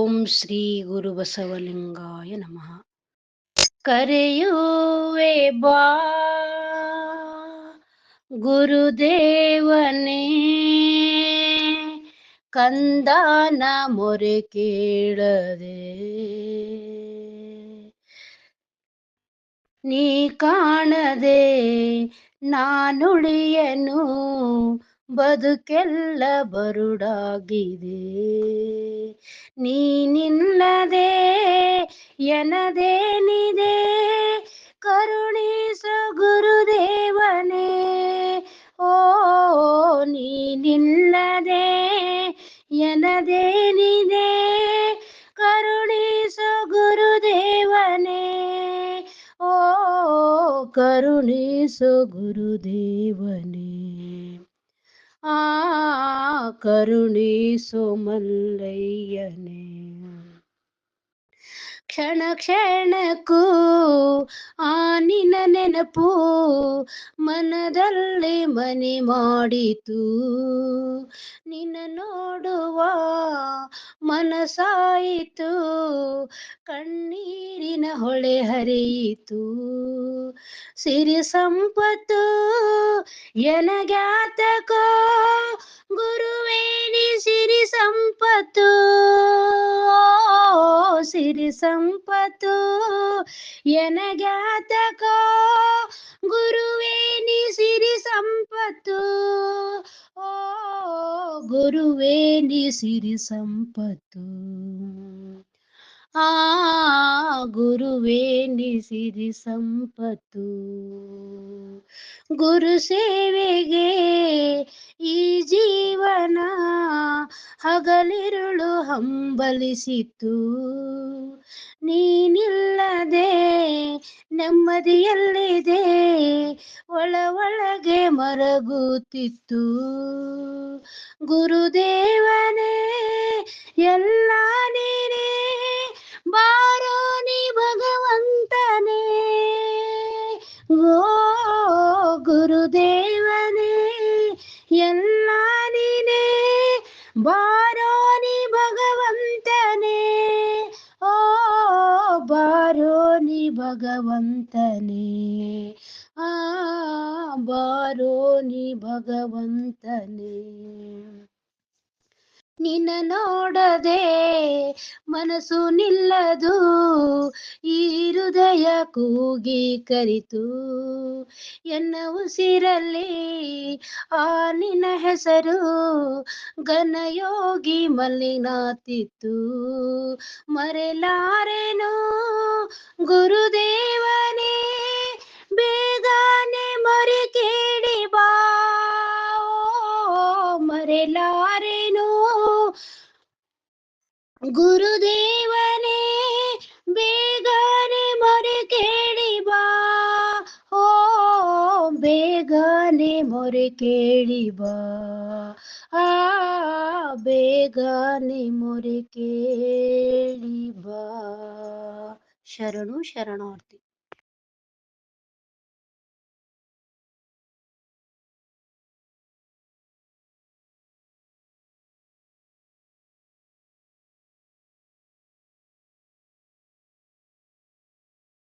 ಓಂ ಶ್ರೀ ಗುರು ಬಸವಲಿಂಗಾಯ ನಮಃ. ಕರೆಯುವೆ ಬಾ ಗುರುದೇವನೇ, ಕಂದನ ಮೊರೆ ಕೇಳದೆ ನೀ ಕಾಣದೆ ನಾನುಳಿಯನು, ಬದುಕೆಲ್ಲ ಬರುಡಾಗಿದೆ. ನೀನಿಲ್ಲದೆ ಎನದೇನಿದೆ, ಕರುಣಿಸು ಗುರುದೇವನೇ. ಓ ನೀನಿಲ್ಲದೆ ಎನದೇನಿದೆ, ಕರುಣಿಸು ಗುರುದೇವನೇ. ಓ ಕರುಣಿಸು ಗುರುದೇವನೇ. ಕರುಣಿಸು ಮಲ್ಲಯ್ಯನೇ. ಕ್ಷಣ ಕ್ಷಣಕ್ಕೂ ನಿನ್ನ ನೆನಪು ಮನದಲ್ಲಿ ಮನೆ ಮಾಡಿತು. ನಿನ್ನ ನೋಡುವ ಮನಸಾಯಿತು, ಕಣ್ಣೀರಿನ ಹೊಳೆ ಹರಿಯಿತು. ಸಿರಿ ಸಂಪತ್ತು ಎನಗ್ಯಾತಕೋ, ಗುರುವೇ ನೀ ಸಿರಿ ಸಂಪತ್ತು. ಸಿರಿ ಸಂಪತ್ತು ಎನಗ್ಯಾತಕೋ, ಗುರುವೇ ನೀ ಸಿರಿ ಸಂಪತ್ತು. ಓ ಗುರುವೇ ನೀ ಸಿರಿ ಸಂಪತ್ತು. ಗುರುವೇ ನೀ ಸಿರಿ ಸಂಪತ್ತು. ಗುರು ಸೇವೆಗೆ ಈ ಜೀವನ ಹಗಲಿರುಳು ಹಂಬಲಿಸಿತು. ನೀನಿಲ್ಲದೆ ನೆಮ್ಮದಿಯಲ್ಲಿದೆ, ಒಳಗೆ ಮರಗುತ್ತಿತ್ತು. ಗುರುದೇವನೇ ಎಲ್ಲ ನೀನೇ, ಬಾರೋ ನೀ ಭಗವಂತನೇ. ಓ ಗುರುದೇವನೇ ಎಲ್ಲ ನೀನೇ, ಬಾರೋ ನೀ ಭಗವಂತನೇ. ಓ ಬಾರೋ ನೀ ಭಗವಂತನೇ. ಬಾರೋ ನೀ ಭಗವಂತನೇ. ನಿನ್ನ ನೋಡದೆ ಮನಸ್ಸು ನಿಲ್ಲದು, ಈ ಹೃದಯ ಕೂಗಿ ಕರಿತು. ಎನ್ನ ಉಸಿರಲ್ಲಿ ನಿನ್ನ ಹೆಸರು ಘನಯೋಗಿ ಮಲ್ಲಿನಾಥಿತ್ತು. ಮರೆಲಾರೆನು ಗುರುದೇವನೇ, ಬೇಗನೆ ಮೊರೆ ಕೇಳಿ ಬಾ. ಮರೆಲಾರೆನು ಗುರುದೇವನೇ, ಬೇಗನೆ ಮೊರೆ ಕೇಳಿ ಬಾ. ಓ ಬೇಗನೆ ಮೊರೆ ಕೇಳಿ ಬಾ. ಬೇಗನೆ ಮೊರೆ ಕೇಳಿ ಬಾ. ಶರಣು ಶರಣಾರ್ಥಿ.